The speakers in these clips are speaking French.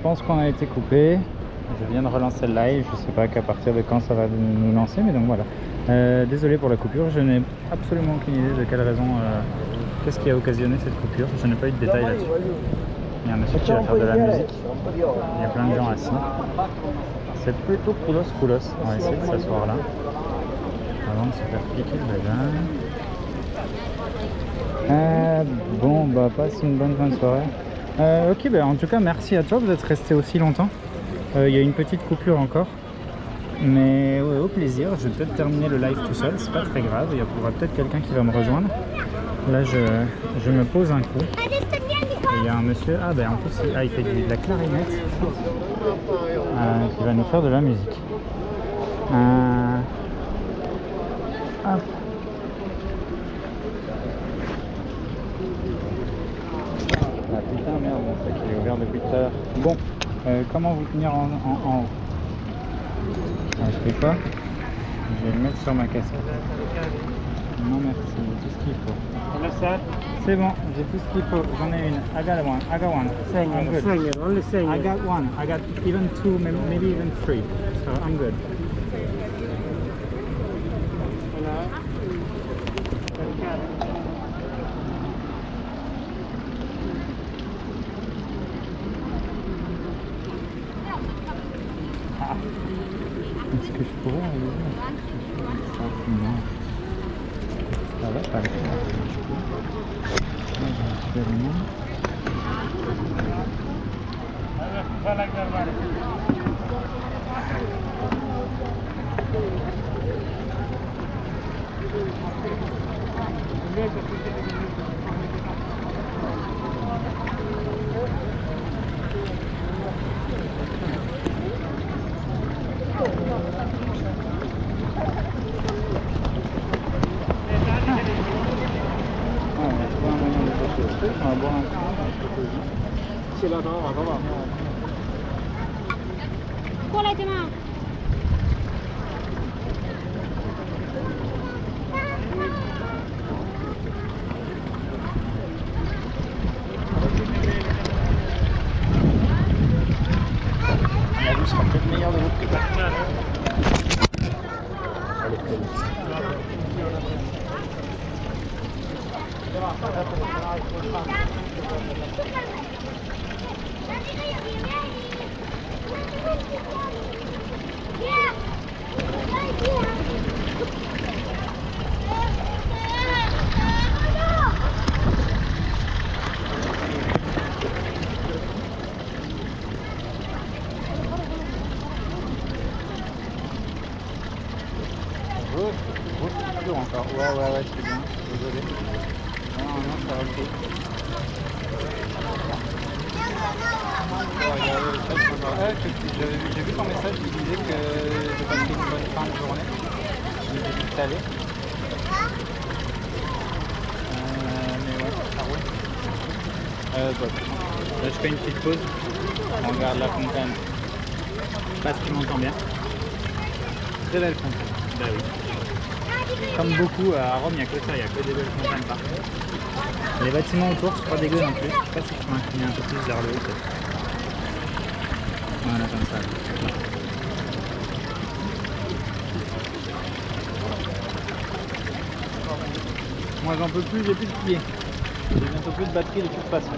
pense qu'on a été coupé. Je viens de relancer le live, je sais pas qu'à partir de quand ça va nous lancer, mais donc voilà. Désolé pour la coupure, je n'ai absolument aucune idée de quelle raison, qu'est-ce qui a occasionné cette coupure. Je n'ai pas eu de détails là-dessus. Il y a un monsieur qui va faire de la musique, il y a plein de gens assis. C'est plutôt coolos. On va essayer de s'asseoir là, avant de se faire piquer le vagin. Bon, bah passe une bonne fin de soirée. Ok, bah en tout cas merci à toi d'être resté aussi longtemps. Il y a une petite coupure encore, mais ouais, au plaisir. Je vais peut-être terminer le live tout seul, c'est pas très grave. Il y aura peut-être quelqu'un qui va me rejoindre. Là je me pose un coup. Et il y a un monsieur, en plus il fait de la clarinette, qui va nous faire de la musique. Hop. Ah putain merde, c'est qu'il est ouvert depuis tout à l'heure. Bon, comment vous tenir en haut? Je fais quoi? Je vais le mettre sur ma casquette. Non merci, tout ce qu'il faut. C'est bon, j'ai tout ce qu'il faut. J'en ai une. I got one. I'm good. Only saying. I got one. I got even two, maybe even three. So I'm good. Est-ce que je pourrais arriver à non. Ça va pas le faire. Qua đây chứ mà. La vue sera peut-être meilleure de l'autre côté. Encore. Ouais, c'est bien. Désolé. Non, ça va ok. J'ai vu ton message qui disait que de passer une bonne fin de journée. J'ai dit que t'allais. Mais ouais, ça roule. Là je fais une petite pause. On regarde la fontaine. Je sais pas si tu m'entends bien. Très belle fontaine. Bah oui. Comme beaucoup à Rome, il n'y a que ça, il n'y a que des belles montagnes partout. Les bâtiments autour, c'est pas dégueu non plus. Je sais pas si je peux incliner un peu plus vers le haut peut-être. Voilà, comme ça. Moi j'en peux plus, j'ai plus de pieds. J'ai bientôt plus de batterie de toute façon.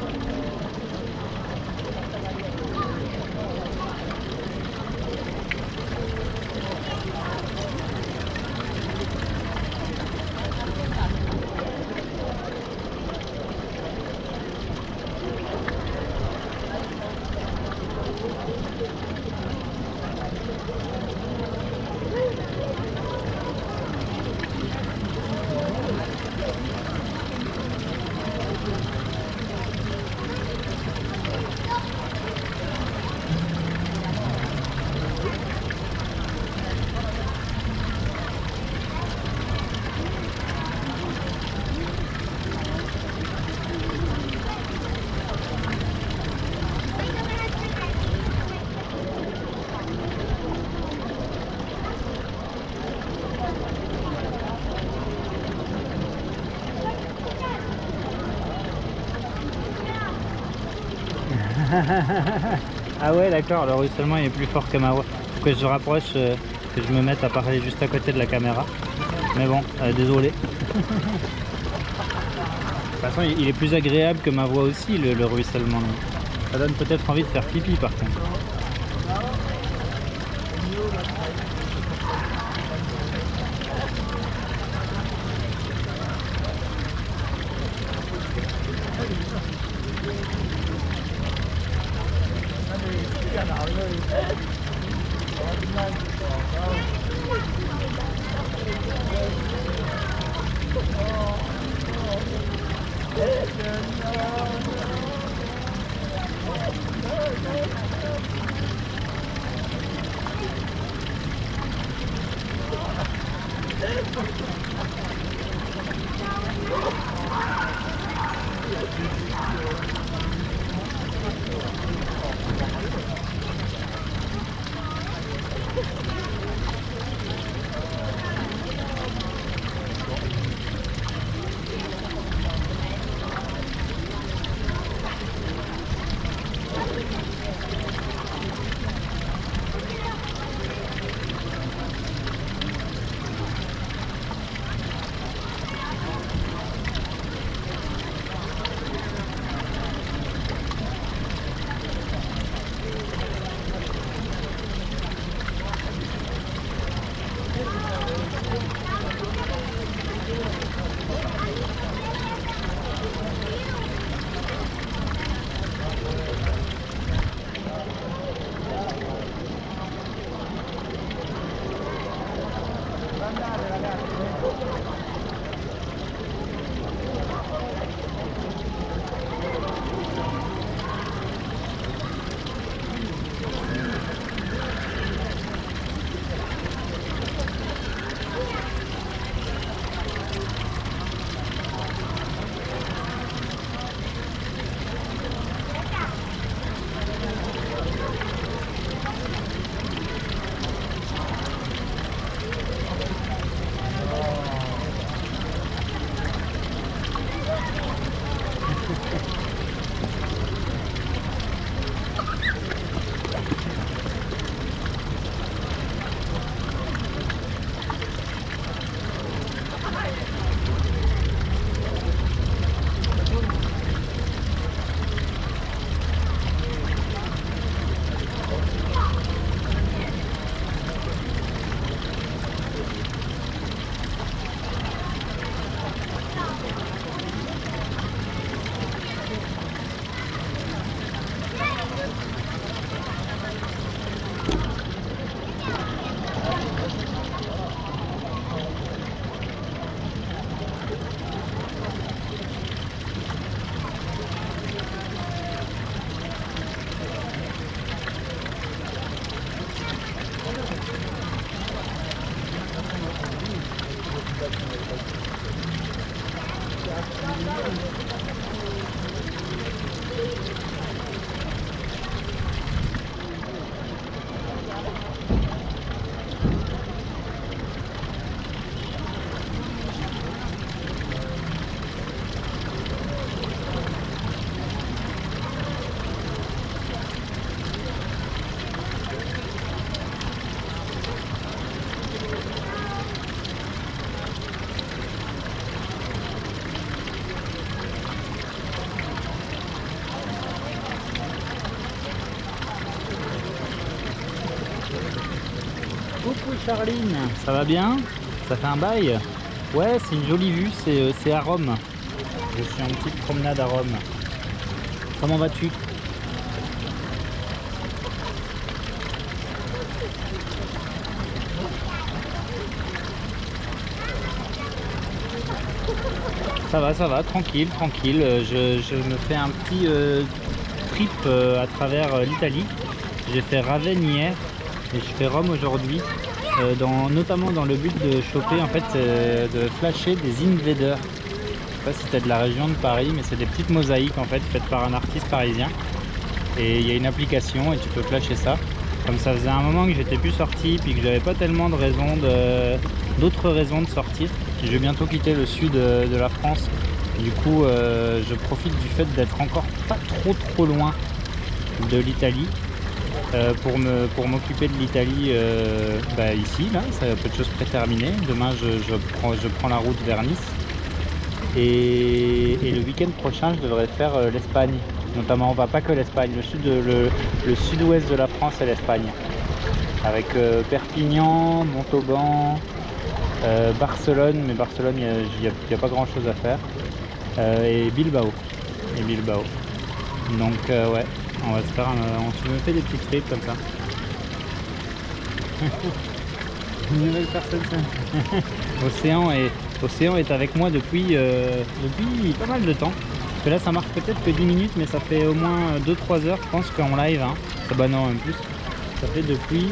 Ah ouais, d'accord, le ruissellement il est plus fort que ma voix. Faut que je rapproche, que je me mette à parler juste à côté de la caméra. Mais bon, désolé. De toute façon, il est plus agréable que ma voix aussi, le ruissellement. Ça donne peut-être envie de faire pipi par contre. Coucou Charline, ça va bien? Ça fait un bail? Ouais, c'est une jolie vue, c'est à Rome. Je suis en petite promenade à Rome. Comment vas-tu? Ça va, tranquille, tranquille. Je me fais un petit trip à travers l'Italie. J'ai fait Ravenne hier et je fais Rome aujourd'hui, notamment dans le but de choper, en fait, de flasher des invaders. Je sais pas si tu es de la région de Paris, mais c'est des petites mosaïques en fait faites par un artiste parisien. Et il y a une application et tu peux flasher ça. Comme ça faisait un moment que j'étais plus sorti, puis que j'avais pas tellement de d'autres raisons de sortir. Puis je vais bientôt quitter le sud de la France. Du coup, je profite du fait d'être encore pas trop loin de l'Italie. pour m'occuper de l'Italie ici, là, ça a peu de choses préterminées. Demain, je prends la route vers Nice. Et le week-end prochain, je devrais faire l'Espagne. Notamment, pas que l'Espagne, le sud-ouest de la France et l'Espagne. Avec Perpignan, Montauban, Barcelone, mais Barcelone, il n'y a pas grand-chose à faire. Et Bilbao. Donc ouais, on va se faire on se fait des petits trips comme ça. Une nouvelle personne. Océan est avec moi depuis pas mal de temps. Parce que là ça marque peut-être que 10 minutes, mais ça fait au moins 2-3 heures je pense qu'en live. Hein. Bah non, même plus. Ça fait depuis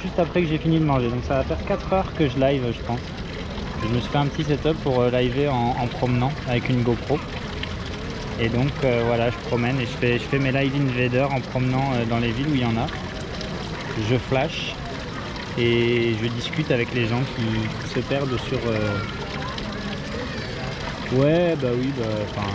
juste après que j'ai fini de manger. Donc ça va faire 4 heures que je live, je pense. Je me suis fait un petit setup pour liver en promenant avec une GoPro. Et donc voilà, je promène et je fais mes live invader en promenant dans les villes où il y en a. Je flash et je discute avec les gens qui se perdent sur... Ouais, bah oui, enfin...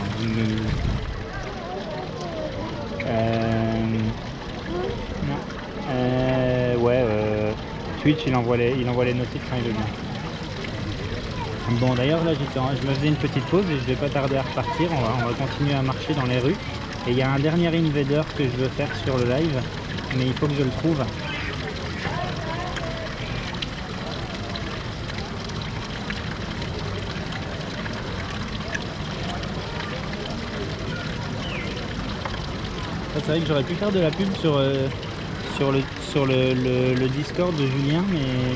Twitch, il envoie les notifs quand il est bien. Bon, d'ailleurs là je me faisais une petite pause et je vais pas tarder à repartir. On va continuer à marcher dans les rues. Et il y a un dernier invader que je veux faire sur le live, mais il faut que je le trouve. C'est vrai que j'aurais pu faire de la pub sur le Discord de Julien, mais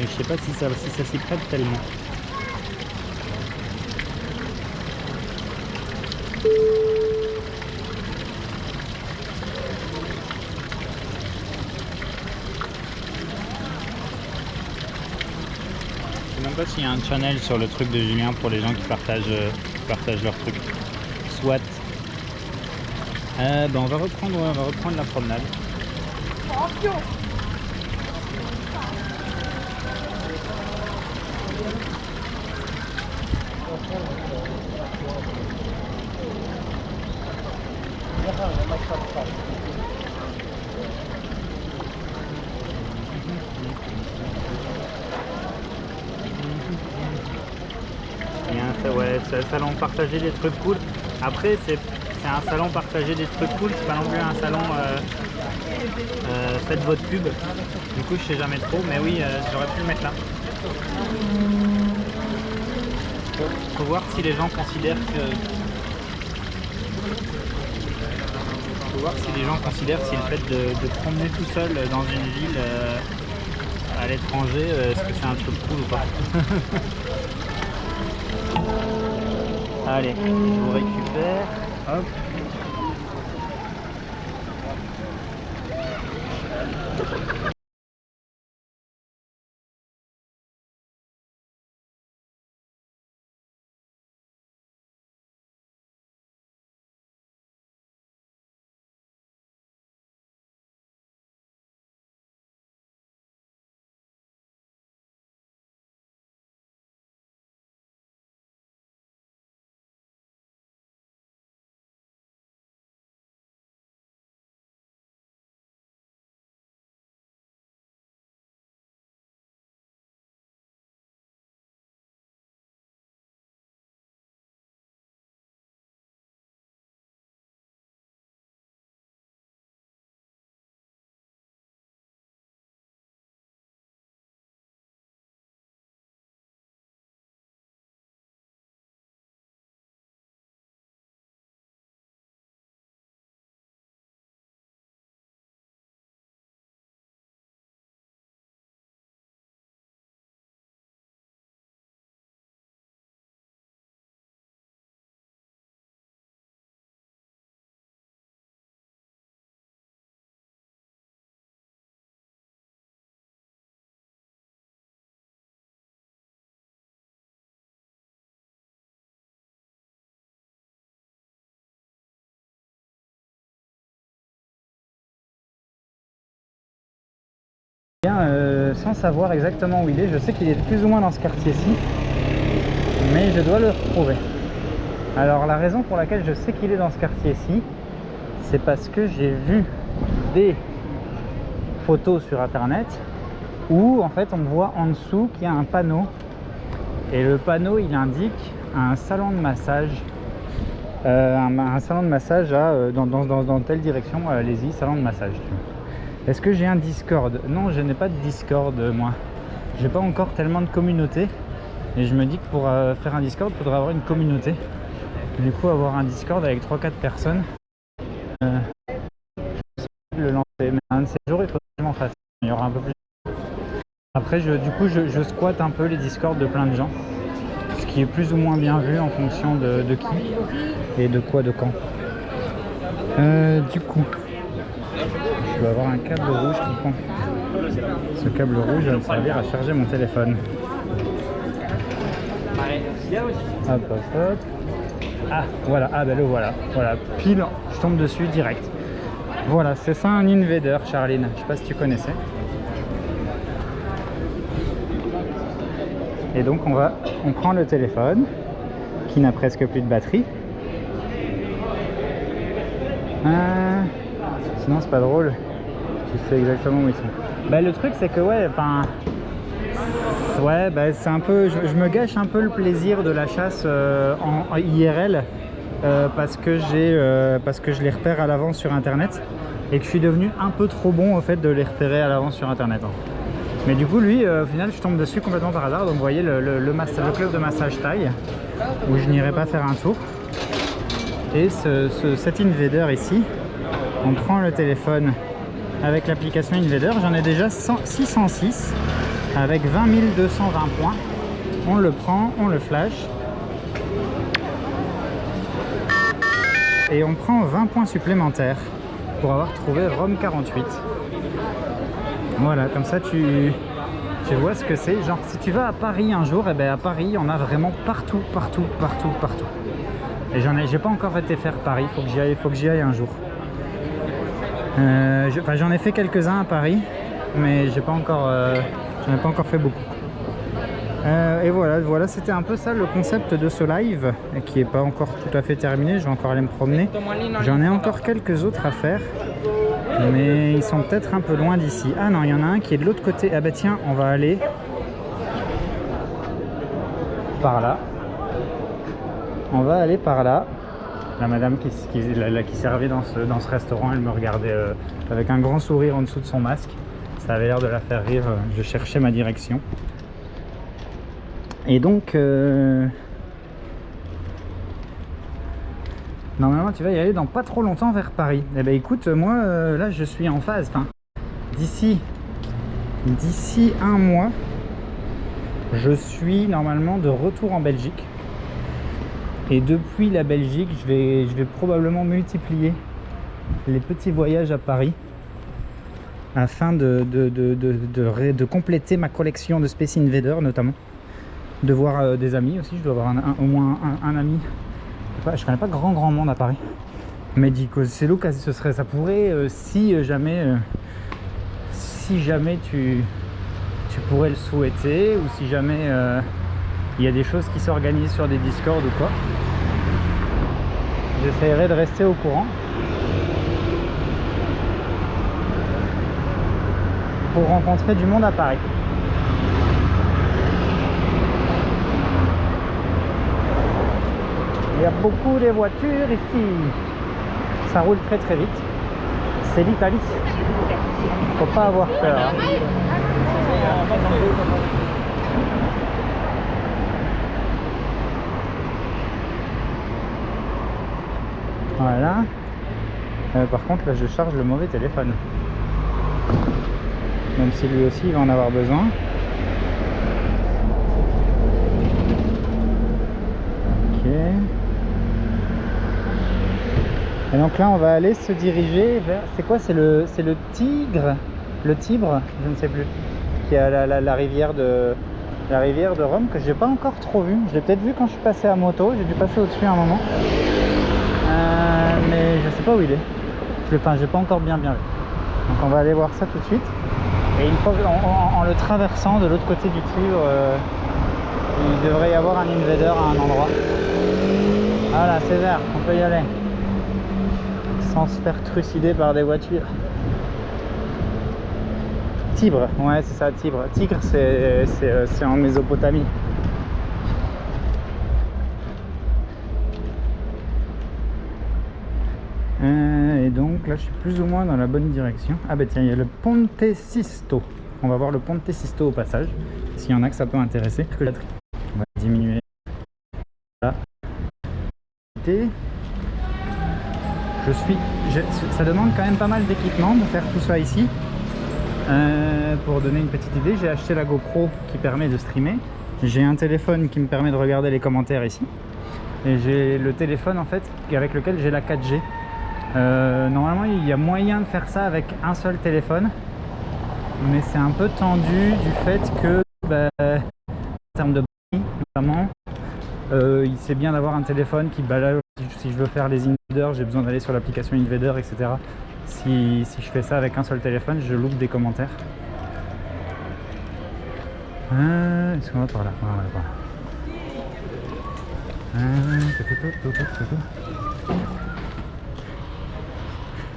je sais pas si ça s'y prête tellement. Je sais même pas s'il y a un channel sur le truc de Julien pour les gens qui partagent leur truc. Soit. On va reprendre la promenade. C'est un salon partagé des trucs cool. Après c'est un salon partagé des trucs cool, c'est pas non plus un salon faites votre pub. Du coup je sais jamais trop, mais oui j'aurais pu le mettre là. Faut voir si les gens considèrent si le fait de promener tout seul dans une ville à l'étranger, est-ce que c'est un truc cool ou pas. Allez, je vous récupère. Hop. Sans savoir exactement où il est, je sais qu'il est plus ou moins dans ce quartier-ci, mais je dois le retrouver. Alors la raison pour laquelle je sais qu'il est dans ce quartier-ci, c'est parce que j'ai vu des photos sur internet où en fait on voit en dessous qu'il y a un panneau et le panneau il indique un salon de massage, un salon de massage dans telle direction, allez-y, salon de massage. Est-ce que j'ai un Discord? Non, je n'ai pas de Discord moi, j'ai pas encore tellement de communauté et je me dis que pour faire un Discord il faudrait avoir une communauté. Du coup avoir un Discord avec 3-4 personnes, le lancer, mais un de ces jours il faudrait que je m'en fasse, il y aura un peu plus. Après du coup je squatte un peu les Discords de plein de gens, ce qui est plus ou moins bien vu en fonction de qui et de quoi, de quand. Du coup je dois avoir un câble rouge qui prend. Ce câble rouge va me servir à charger mon téléphone. Hop hop hop. Ah voilà, ah ben le voilà, pile, je tombe dessus direct. Voilà, c'est ça un Invader, Charline, je sais pas si tu connaissais. Et donc on prend le téléphone qui n'a presque plus de batterie. Sinon c'est pas drôle, tu sais exactement où ils sont. Bah le truc c'est que ouais, enfin... Ouais, bah, c'est un peu, je me gâche un peu le plaisir de la chasse en IRL parce que je les repère à l'avance sur internet et que je suis devenu un peu trop bon au fait de les repérer à l'avance sur internet. Mais du coup lui au final je tombe dessus complètement par hasard. Donc vous voyez le club de massage Thaï où je n'irai pas faire un tour. Et cet Invader ici, on prend le téléphone avec l'application Invader, j'en ai déjà 606 avec 20 220 points. On le prend, on le flash et on prend 20 points supplémentaires pour avoir trouvé Rome 48. Voilà, comme ça tu vois ce que c'est. Genre si tu vas à Paris un jour, et ben à Paris on a vraiment partout. Et j'ai pas encore été faire Paris, faut que j'y aille un jour. J'en ai fait quelques-uns à Paris, mais j'en ai pas encore fait beaucoup. Et voilà, c'était un peu ça le concept de ce live, qui est pas encore tout à fait terminé. Je vais encore aller me promener. J'en ai encore quelques autres à faire, mais ils sont peut-être un peu loin d'ici. Ah non, il y en a un qui est de l'autre côté. Ah bah tiens, on va aller par là. On va aller par là. La madame qui servait dans ce restaurant, elle me regardait avec un grand sourire en dessous de son masque. Ça avait l'air de la faire rire. Je cherchais ma direction. Et donc, normalement, tu vas y aller dans pas trop longtemps vers Paris. Eh ben écoute, moi, là, je suis en phase. Enfin, d'ici un mois, je suis normalement de retour en Belgique. Et depuis la Belgique, je vais probablement multiplier les petits voyages à Paris afin de compléter ma collection de Space Invader notamment. De voir des amis aussi, je dois avoir au moins un ami. Je connais pas grand monde à Paris. Mais dit que c'est l'occasion, ça pourrait, si jamais tu pourrais le souhaiter, ou si jamais il y a des choses qui s'organisent sur des Discord ou quoi, j'essaierai de rester au courant pour rencontrer du monde à Paris. Il y a beaucoup de voitures ici, ça roule très vite, c'est l'Italie, faut pas avoir peur, hein. Voilà. Par contre là je charge le mauvais téléphone, même si lui aussi il va en avoir besoin. Ok. Et donc là on va aller se diriger vers, c'est quoi, c'est le Tigre, le Tibre, je ne sais plus, qui a la rivière de Rome, que j'ai pas encore trop vu. Je l'ai peut-être vu quand je suis passé à moto, j'ai dû passer au-dessus à un moment. Mais je sais pas où il est. J'ai pas encore bien vu. Donc on va aller voir ça tout de suite. Et une fois en le traversant de l'autre côté du Tibre, il devrait y avoir un Invader à un endroit. Voilà, c'est vert, on peut y aller. Sans se faire trucider par des voitures. Tibre, ouais c'est ça, Tibre. Tigre c'est en Mésopotamie. Et donc là je suis plus ou moins dans la bonne direction. Ah bah tiens, il y a le Ponte Sisto. On va voir le Ponte Sisto au passage, s'il y en a que ça peut intéresser. On va diminuer là. Ça demande quand même pas mal d'équipement de faire tout ça ici. Pour donner une petite idée, j'ai acheté la GoPro qui permet de streamer. J'ai un téléphone qui me permet de regarder les commentaires ici. Et j'ai le téléphone en fait avec lequel j'ai la 4G. Normalement il y a moyen de faire ça avec un seul téléphone, mais c'est un peu tendu du fait que en termes de batterie notamment, c'est bien d'avoir un téléphone qui balade. Si je veux faire les invaders, j'ai besoin d'aller sur l'application Invader, etc. Si je fais ça avec un seul téléphone, je loupe des commentaires. Est-ce qu'on va par là? On va par là.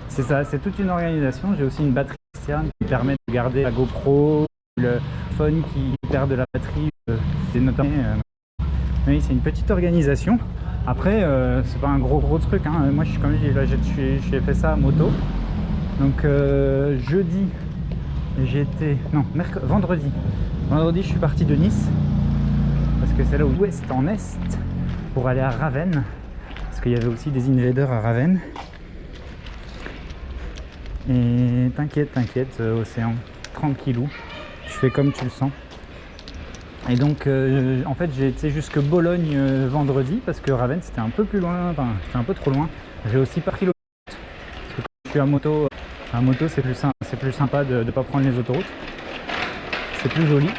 C'est ça, c'est toute une organisation. J'ai aussi une batterie externe qui permet de garder la GoPro, le phone qui perd de la batterie, notamment. Oui, c'est une petite organisation. Après, c'est pas un gros truc, hein. Moi, comme je dis, là, j'ai fait ça à moto. Donc jeudi, vendredi. Vendredi, je suis parti de Nice parce que c'est là où ouest en est pour aller à Ravenne, parce qu'il y avait aussi des invaders à Ravenne. Et t'inquiète, Océan, tranquillou, tu fais comme tu le sens. Et donc en fait j'ai été jusque Bologne vendredi parce que Ravenne c'était un peu plus loin, enfin c'était un peu trop loin. J'ai aussi pas pris l'autoroute parce que quand je suis à moto c'est plus sympa de ne pas prendre les autoroutes. C'est plus joli.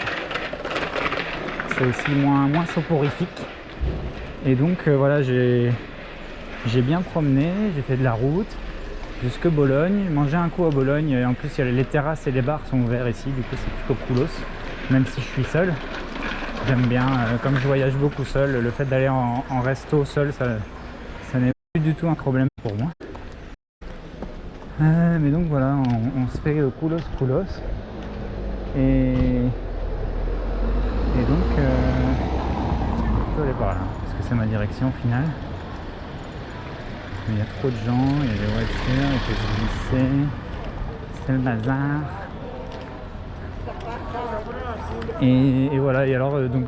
C'est aussi moins soporifique. Et donc voilà, j'ai bien promené, j'ai fait de la route jusque Bologne, mangé un coup à Bologne, et en plus les terrasses et les bars sont ouverts ici, du coup c'est plutôt coolos, même si je suis seul. J'aime bien, comme je voyage beaucoup seul, le fait d'aller en resto seul, ça n'est plus du tout un problème pour moi. Mais donc voilà, on se fait coolos. Et donc, je vais plutôt aller par là, parce que c'est ma direction finale. Il y a trop de gens, il y a des voitures, il faut se glisser, c'est le bazar. Et voilà, et alors donc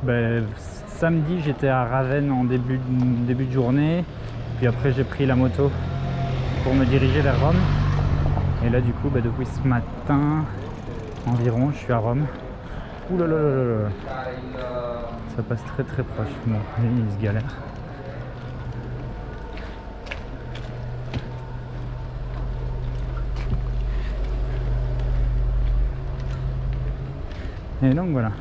samedi j'étais à Ravenne en début de journée, puis après j'ai pris la moto pour me diriger vers Rome. Et là du coup depuis ce matin environ je suis à Rome. Ouh là là là là, ça passe très proche. Bon, il se galère. Et donc voilà,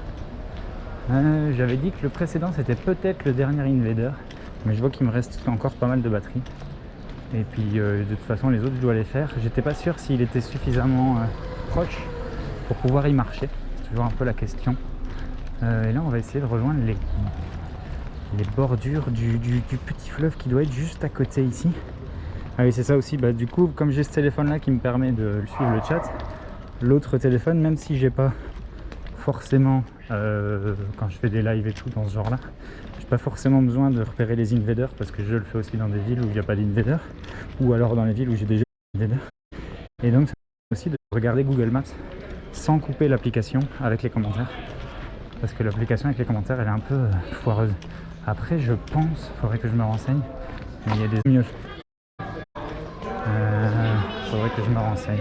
j'avais dit que le précédent c'était peut-être le dernier Invader, mais je vois qu'il me reste encore pas mal de batterie. Et puis de toute façon les autres je dois les faire. J'étais pas sûr s'il était suffisamment proche pour pouvoir y marcher, c'est toujours un peu la question. Et là on va essayer de rejoindre les bordures du petit fleuve qui doit être juste à côté ici. Ah oui c'est ça aussi, du coup comme j'ai ce téléphone là qui me permet de suivre le chat, l'autre téléphone, même si j'ai pas forcément quand je fais des lives et tout dans ce genre là, j'ai pas forcément besoin de repérer les invaders parce que je le fais aussi dans des villes où il n'y a pas d'invaders, ou alors dans les villes où j'ai déjà des invaders. Et donc ça permet aussi de regarder Google Maps sans couper l'application avec les commentaires, parce que l'application avec les commentaires elle est un peu foireuse. Après je pense, faudrait que je me renseigne, mais il y a des mieux. Faudrait que je me renseigne.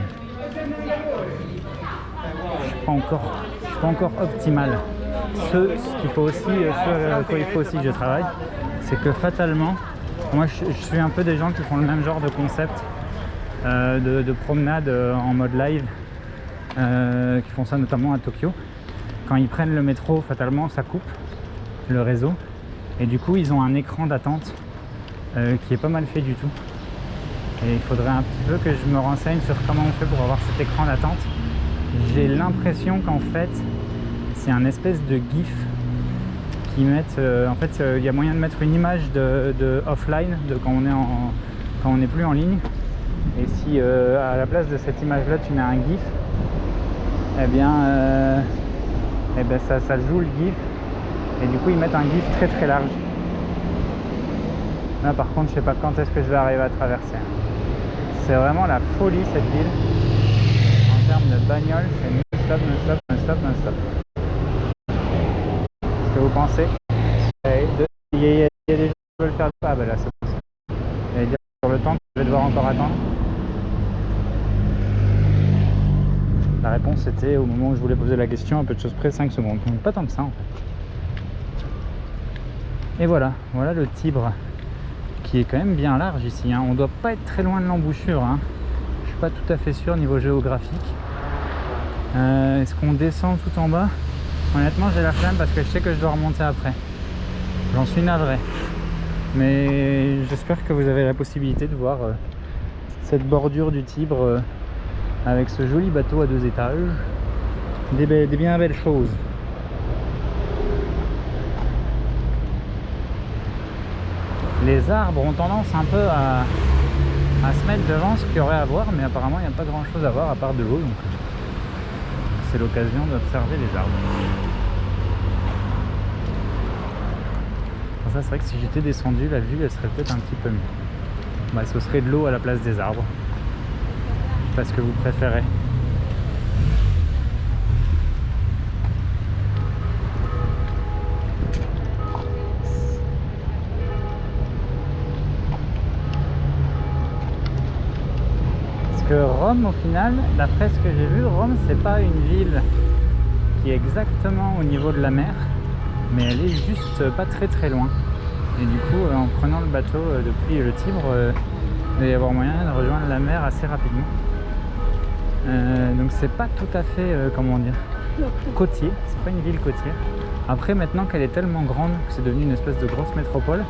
Je suis pas encore optimal. Ce qu'il faut aussi, quoi il faut aussi que je travaille, c'est que fatalement, moi je suis un peu des gens qui font le même genre de concept de promenade en mode live, qui font ça notamment à Tokyo. Quand ils prennent le métro, fatalement ça coupe le réseau, et du coup ils ont un écran d'attente qui est pas mal fait du tout. Et il faudrait un petit peu que je me renseigne sur comment on fait pour avoir cet écran d'attente. J'ai l'impression qu'en fait c'est un espèce de gif qui mettent en fait il y a moyen de mettre une image de offline, de quand on n'est plus en ligne, et si à la place de cette image là tu mets un gif, eh bien, ça joue le GIF. Et du coup, ils mettent un GIF très très large. Là, par contre, je sais pas quand est-ce que je vais arriver à traverser. C'est vraiment la folie cette ville. En termes de bagnole, c'est non-stop, non-stop, non-stop, non-stop. Qu'est-ce que vous pensez? Il y a des gens qui veulent faire pas. Ah bah là, c'est bon. J'allais dire sur le temps que je vais devoir encore attendre. La réponse était au moment où je voulais poser la question, à peu de choses près, 5 secondes. Donc pas tant que ça en fait. Et voilà le Tibre, qui est quand même bien large ici. Hein. On doit pas être très loin de l'embouchure. Hein. Je suis pas tout à fait sûr niveau géographique. Est-ce qu'on descend tout en bas? Honnêtement, j'ai la flemme parce que je sais que je dois remonter après. J'en suis navré. Mais j'espère que vous avez la possibilité de voir cette bordure du Tibre avec ce joli bateau à 2 étages. Des bien belles choses. Les arbres ont tendance un peu à se mettre devant ce qu'il y aurait à voir, mais apparemment il n'y a pas grand chose à voir à part de l'eau, donc c'est l'occasion d'observer les arbres. Pour ça, c'est vrai que si j'étais descendu, la vue elle serait peut-être un petit peu mieux. Bah, ce serait de l'eau à la place des arbres. Je sais pas ce que vous préférez. Que Rome, au final, d'après ce que j'ai vu, Rome c'est pas une ville qui est exactement au niveau de la mer, mais elle est juste pas très très loin. Et du coup, en prenant le bateau depuis le Tibre, il va y avoir moyen de rejoindre la mer assez rapidement. Donc c'est pas tout à fait, comment dire, côtier, c'est pas une ville côtière. Après, maintenant qu'elle est tellement grande que c'est devenu une espèce de grosse métropole,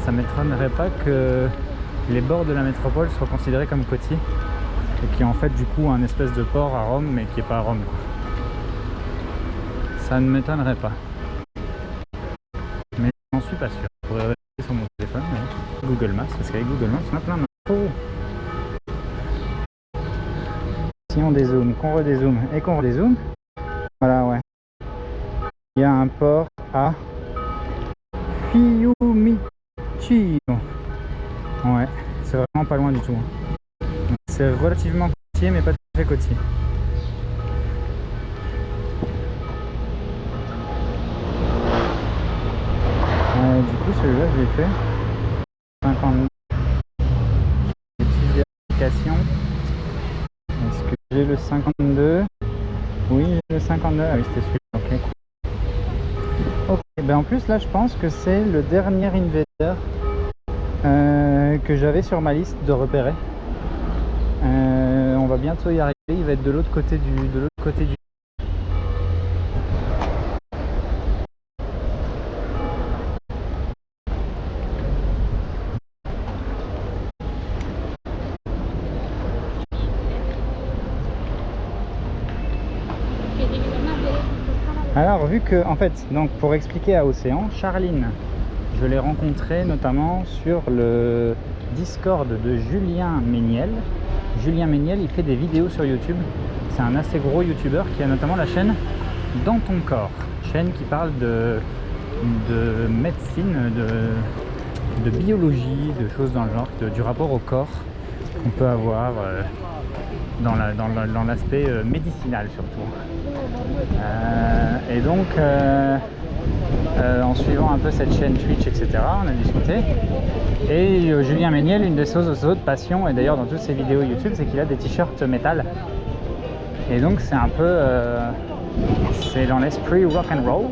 ça m'étonnerait pas que les bords de la métropole soient considérés comme côtiers et qui en fait du coup un espèce de port à Rome mais qui est pas à Rome. Ça ne m'étonnerait pas, mais j'en suis pas sûr. Je pourrais vérifier sur mon téléphone, mais Google Maps, parce qu'avec Google Maps on a plein d'infos. Si on dézoome, qu'on redézoome et qu'on redézoome, voilà, ouais, il y a un port à Fiumicino. Ouais, c'est vraiment pas loin du tout. C'est relativement côtier, mais pas tout à fait côtier. Du coup, celui-là, je l'ai fait. 52. J'ai utilisé l'application. Est-ce que j'ai le 52? Oui, j'ai le 52. Ah oui, c'était celui-là. Ok. Ok, ben en plus, là, je pense que c'est le dernier invader que j'avais sur ma liste de repérer. On va bientôt y arriver, il va être de l'autre côté du Alors vu que, en fait, donc pour expliquer à Océan, Charline, je l'ai rencontré notamment sur le Discord de Julien Méniel. Julien Méniel, il fait des vidéos sur YouTube. C'est un assez gros youtubeur qui a notamment la chaîne Dans ton corps, chaîne qui parle de médecine, de biologie, de choses dans le genre, du rapport au corps qu'on peut avoir dans l'aspect médicinal surtout. Et donc en suivant un peu cette chaîne Twitch, etc., on a discuté. Et Julien Méniel, une de ses autres passions, et d'ailleurs dans toutes ses vidéos YouTube, c'est qu'il a des t-shirts métal. Et donc c'est un peu c'est dans l'esprit rock and roll.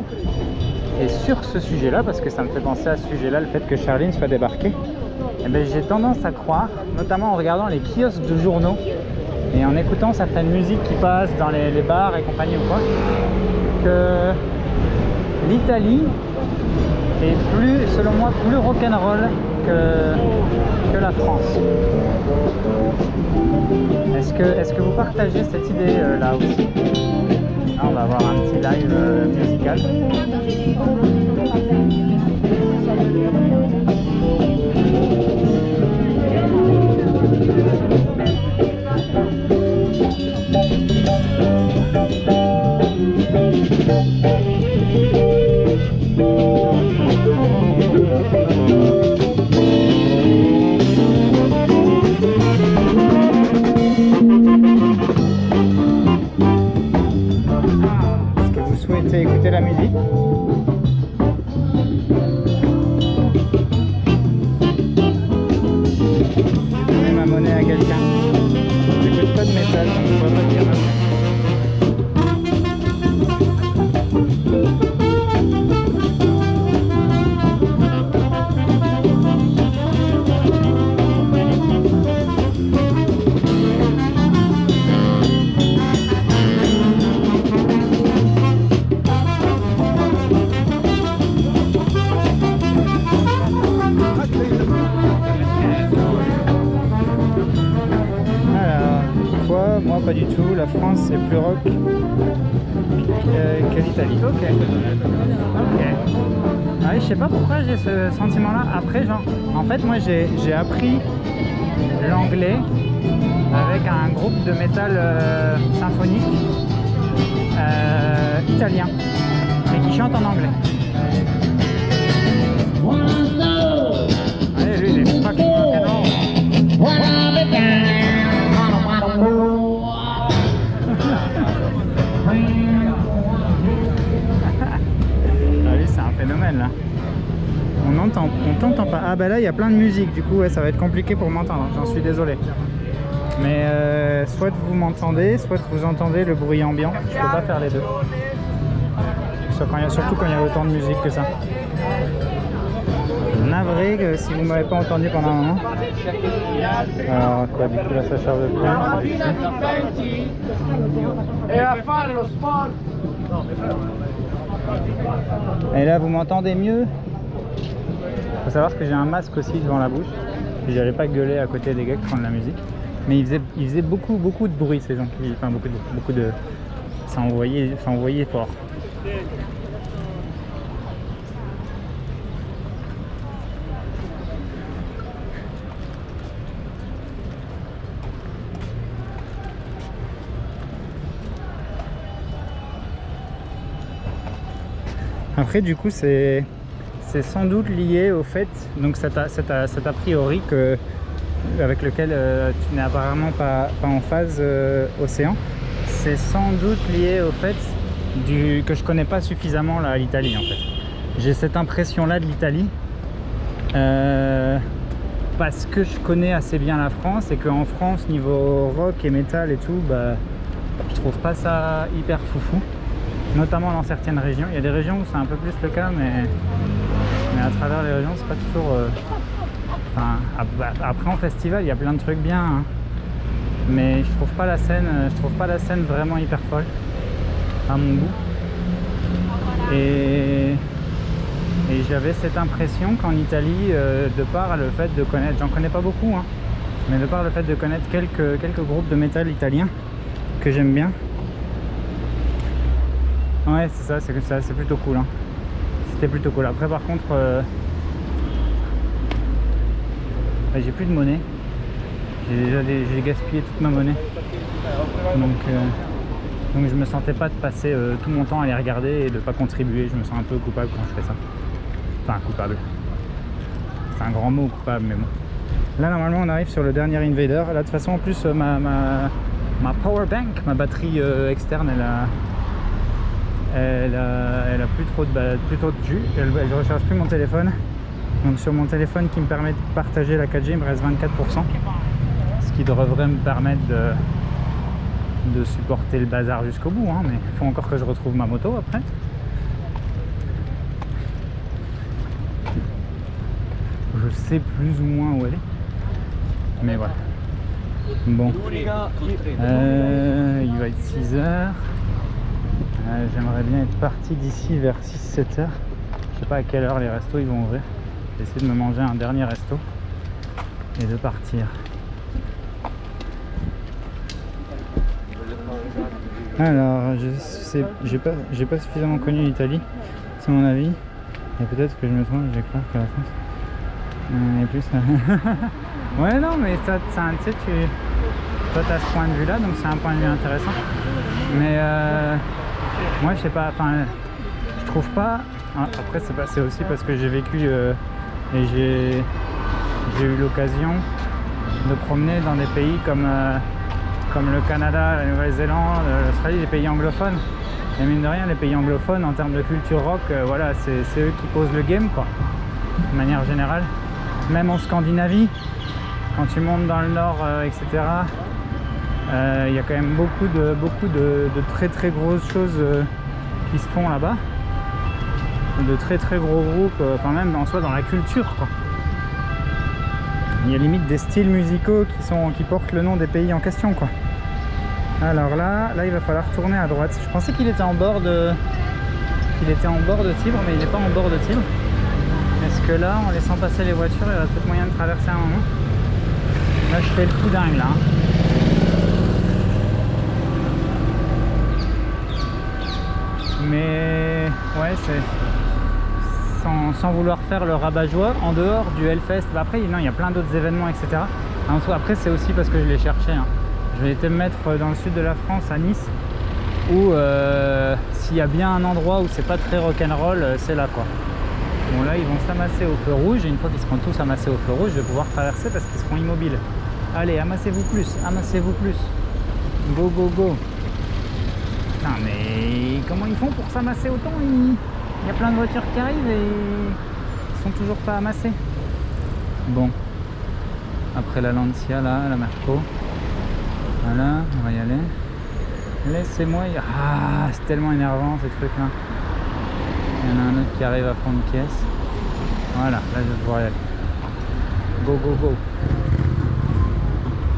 Et sur ce sujet-là, parce que ça me fait penser à ce sujet-là, le fait que Charline soit débarquée, eh ben, j'ai tendance à croire, notamment en regardant les kiosques de journaux et en écoutant certaines musiques qui passent dans les bars et compagnie ou quoi, que l'Italie est plus, selon moi, plus rock'n'roll que la France. Est-ce que vous partagez cette idée là aussi? Là, on va avoir un petit live musical. monnaie à quelqu'un. J'écoute pas de métal, donc je pourrais pas te dire ma monnaie. Moi pas du tout, la France c'est plus rock que l'Italie. Ok. Ah oui, je sais pas pourquoi j'ai ce sentiment là. Après genre, en fait moi j'ai appris l'anglais avec un groupe de métal symphonique italien, mais qui chante en anglais. Allez, lui il est fucking rock'n'roll. C'est un phénomène là. On t'entend pas. Ah bah là il y a plein de musique, du coup ouais, ça va être compliqué pour m'entendre, j'en suis désolé. Mais soit vous m'entendez, soit vous entendez le bruit ambiant. Je peux pas faire les deux. Surtout quand il y a autant de musique que ça. Navré que si vous m'avez pas entendu pendant un moment. Alors quoi, du coup là ça charge plus. Et là vous m'entendez mieux. Faut savoir que j'ai un masque aussi devant la bouche. J'allais pas gueuler à côté des gars qui font de la musique. Mais il faisait beaucoup de bruit ces gens qui. Enfin beaucoup de. Ça envoyait fort. Après du coup c'est sans doute lié au fait, donc cet a priori que, avec lequel tu n'es apparemment pas en phase océan, c'est sans doute lié au fait que je connais pas suffisamment l'Italie en fait. J'ai cette impression là de l'Italie parce que je connais assez bien la France et qu'en France niveau rock et métal et tout, bah, je trouve pas ça hyper foufou. Notamment dans certaines régions. Il y a des régions où c'est un peu plus le cas, mais à travers les régions, c'est pas toujours... Enfin, après en festival, il y a plein de trucs bien, hein. Mais je trouve pas la scène vraiment hyper folle, à mon goût. Et j'avais cette impression qu'en Italie, de par le fait de connaître... J'en connais pas beaucoup, hein, mais de par le fait de connaître quelques groupes de métal italiens que j'aime bien, ouais, c'est ça, c'est plutôt cool, hein. C'était plutôt cool. Après par contre j'ai plus de monnaie. J'ai gaspillé toute ma monnaie. Donc je me sentais pas de passer tout mon temps à les regarder et de pas contribuer. Je me sens un peu coupable quand je fais ça. Enfin coupable. C'est un grand mot coupable, mais bon. Là normalement on arrive sur le dernier invader. Là de toute façon en plus ma power bank, ma batterie externe, elle a plus trop de jus, elle recharge plus mon téléphone. Donc sur mon téléphone qui me permet de partager la 4G, il me reste 24%, ce qui devrait me permettre de supporter le bazar jusqu'au bout, hein. Mais il faut encore que je retrouve ma moto après. Je sais plus ou moins où elle est, mais voilà. Bon, il va être 6 h. J'aimerais bien être parti d'ici vers 6-7 h. Je sais pas à quelle heure les restos ils vont ouvrir. J'ai essayé de me manger un dernier resto et de partir. Alors, j'ai pas suffisamment connu l'Italie, c'est mon avis. Et peut-être que je me trompe, j'ai croire que la France est plus. Ouais, non, mais ça, tu sais, toi t'as ce point de vue là, donc c'est un point de vue intéressant. Mais moi je sais pas, enfin je trouve pas, après c'est aussi parce que j'ai vécu et j'ai eu l'occasion de promener dans des pays comme le Canada, la Nouvelle-Zélande, l'Australie, les pays anglophones. Et mine de rien, les pays anglophones en termes de culture rock, voilà, c'est eux qui posent le game quoi, de manière générale. Même en Scandinavie, quand tu montes dans le nord, etc. Il y a quand même beaucoup de très très grosses choses qui se font là-bas. De très très gros groupes, enfin même en soi dans la culture quoi. Il y a limite des styles musicaux qui portent le nom des pays en question quoi. Alors là il va falloir tourner à droite. Je pensais qu'il était en bord de Tibre, mais il n'est pas en bord de Tibre. Est-ce que là, en laissant passer les voitures, il y aura peut-être moyen de traverser un moment? Là je fais le coup dingue là. Mais ouais, c'est sans vouloir faire le rabat-joie, en dehors du Hellfest, bah après non, il y a plein d'autres événements, etc. Après c'est aussi parce que je l'ai cherché. Je vais été me mettre dans le sud de la France, à Nice, où s'il y a bien un endroit où c'est pas très rock'n'roll, c'est là quoi. Bon là ils vont s'amasser au feu rouge, et une fois qu'ils seront tous amassés au feu rouge, je vais pouvoir traverser parce qu'ils seront immobiles. Allez, amassez-vous plus, amassez-vous plus. Go, go, go. Putain, mais comment ils font pour s'amasser autant? Il y a plein de voitures qui arrivent et ils sont toujours pas amassés. Bon, après la Lancia là, la Merco. Voilà, on va y aller. Laissez-moi y... Ah, c'est tellement énervant ces trucs là. Il y en a un autre qui arrive à fond de caisse. Voilà, là je vais pouvoir y aller. Go, go, go.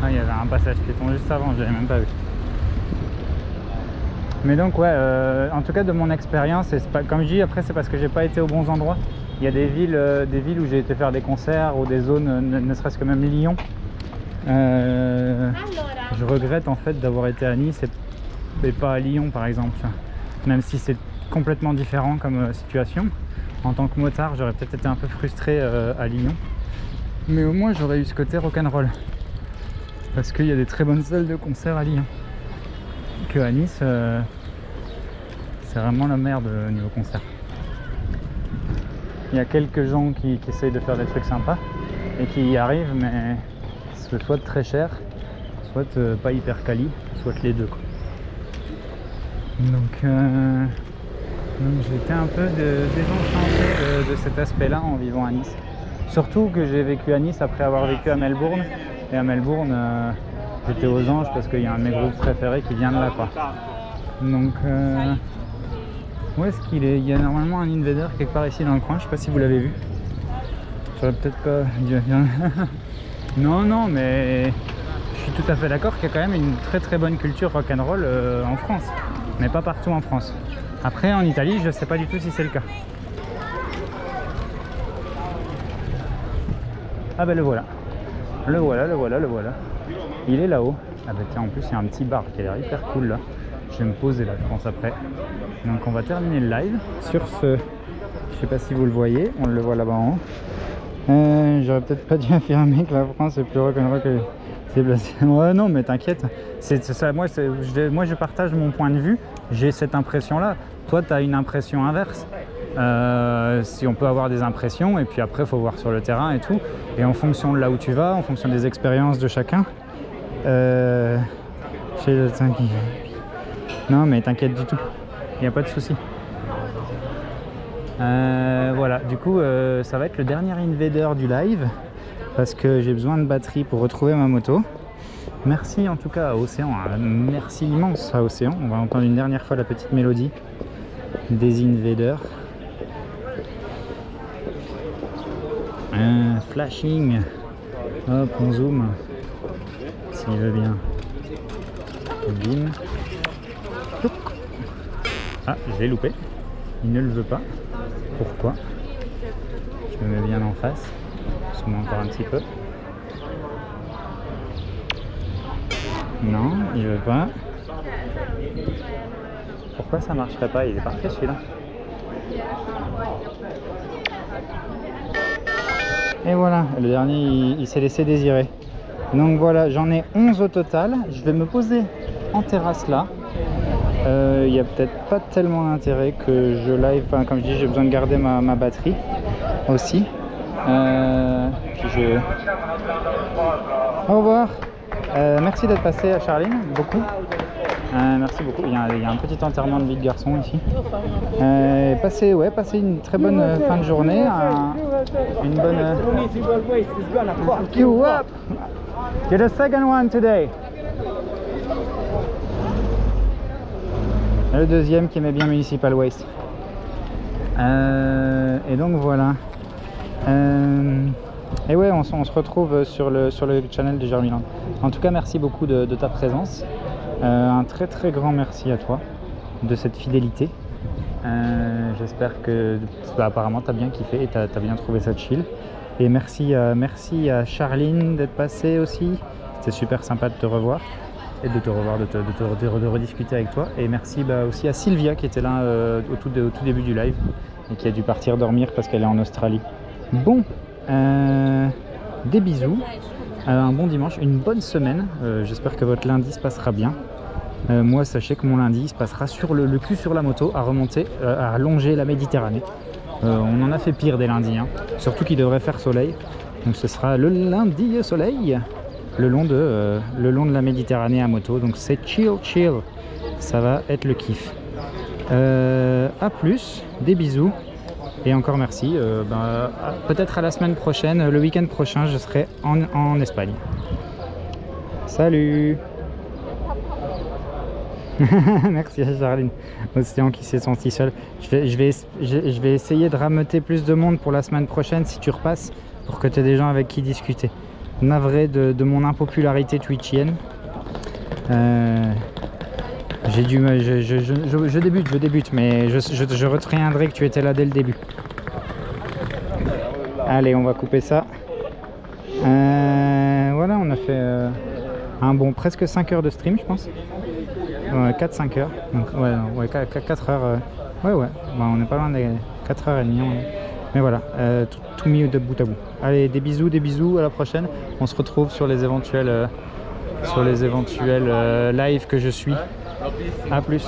Ah, il y avait un passage piéton juste avant, je l'avais même pas vu. Mais donc ouais, en tout cas de mon expérience, et pas, comme je dis, après c'est parce que j'ai pas été aux bons endroits. Il y a des villes où j'ai été faire des concerts, ou des zones, ne serait-ce que même Lyon. Je regrette en fait d'avoir été à Nice et pas à Lyon par exemple. Même si c'est complètement différent comme situation. En tant que motard, j'aurais peut-être été un peu frustré à Lyon. Mais au moins j'aurais eu ce côté rock'n'roll. Parce qu'il y a des très bonnes salles de concert à Lyon. Que à Nice, c'est vraiment la merde au niveau concert. Il y a quelques gens qui essayent de faire des trucs sympas et qui y arrivent, mais c'est soit très cher, soit pas hyper quali, soit les deux quoi. Donc j'ai été un peu désenchanté de cet aspect-là en vivant à Nice. Surtout que j'ai vécu à Nice après avoir vécu à Melbourne. Et à Melbourne, j'étais aux anges parce qu'il y a un de mes groupes préférés qui vient de là quoi. Donc où est-ce qu'il est? Il y a normalement un Invader quelque part ici dans le coin, je sais pas si vous l'avez vu. J'aurais peut-être pas dû... Non, mais je suis tout à fait d'accord qu'il y a quand même une très très bonne culture rock'n'roll en France. Mais pas partout en France. Après en Italie, je sais pas du tout si c'est le cas. Ah ben le voilà. Le voilà. Il est là-haut. Ah bah tiens, en plus il y a un petit bar qui a l'air hyper cool là. Je vais me poser là je pense après. Donc on va terminer le live sur ce... Je sais pas si vous le voyez, on le voit là-bas en haut. J'aurais peut-être pas dû affirmer que la France est plus rock'n'roll que c'est placé. Ouais non mais t'inquiète. C'est ça, moi je partage mon point de vue. J'ai cette impression là. Toi tu as une impression inverse. Si on peut avoir des impressions et puis après il faut voir sur le terrain et tout. Et en fonction de là où tu vas, en fonction des expériences de chacun. Non mais t'inquiète du tout, il n'y a pas de souci. Voilà, du coup ça va être le dernier Invader du live parce que j'ai besoin de batterie pour retrouver ma moto. Merci en tout cas à Océan, merci immense à Océan. On va entendre une dernière fois la petite mélodie des Invaders. Flashing, hop on zoom s'il veut bien. Bim. Ah, je l'ai loupé. Il ne le veut pas. Pourquoi? Je me mets bien en face. Je me mets encore un petit peu. Non, il veut pas. Pourquoi ça marcherait pas? Il est parfait celui-là. Et voilà, le dernier il s'est laissé désirer. Donc voilà, j'en ai 11 au total. Je vais me poser en terrasse là. Il n'y a peut-être pas tellement d'intérêt que je live. Enfin, comme je dis, j'ai besoin de garder ma batterie aussi. Puis Au revoir. Merci d'être passé à Charline, beaucoup. Merci beaucoup. Il y a un petit enterrement de vie de garçon ici. Passez une très bonne fin de journée. Une bonne. Queue up. Get a second one today. Le deuxième qui aimait bien Municipal Waste. Et donc voilà. Et ouais, on se retrouve sur le channel de Germiland. En tout cas, merci beaucoup de ta présence. Un très très grand merci à toi de cette fidélité. J'espère que apparemment tu as bien kiffé et tu as bien trouvé ça chill. Et merci à Charline d'être passée aussi. C'était super sympa de te revoir et de rediscuter avec toi. Et merci aussi à Sylvia qui était là au tout début du live et qui a dû partir dormir parce qu'elle est en Australie. Bon, des bisous, un bon dimanche, une bonne semaine. J'espère que votre lundi se passera bien. Moi, sachez que mon lundi se passera sur le cul sur la moto à remonter, à longer la Méditerranée. On en a fait pire des lundis, hein. Surtout qu'il devrait faire soleil. Donc ce sera le lundi soleil le long de la Méditerranée à moto. Donc c'est chill, ça va être le kiff. A plus, des bisous et encore merci. Peut-être à la semaine prochaine, le week-end prochain, je serai en Espagne. Salut. Merci à Charline, Océan qui s'est senti seul. Je vais essayer de rameuter plus de monde pour la semaine prochaine si tu repasses, pour que tu aies des gens avec qui discuter. Navré de mon impopularité twitchienne. J'ai dû je débute, mais je retiendrai que tu étais là dès le début. Allez, on va couper ça. Voilà, on a fait un bon presque 5 heures de stream, je pense. 4-5 heures. Donc, ouais, 4 heures. Ouais. On n'est pas loin des 4h30. Mais voilà, tout mis de bout à bout. Allez, des bisous, à la prochaine. On se retrouve sur les éventuels lives que je suis. A plus.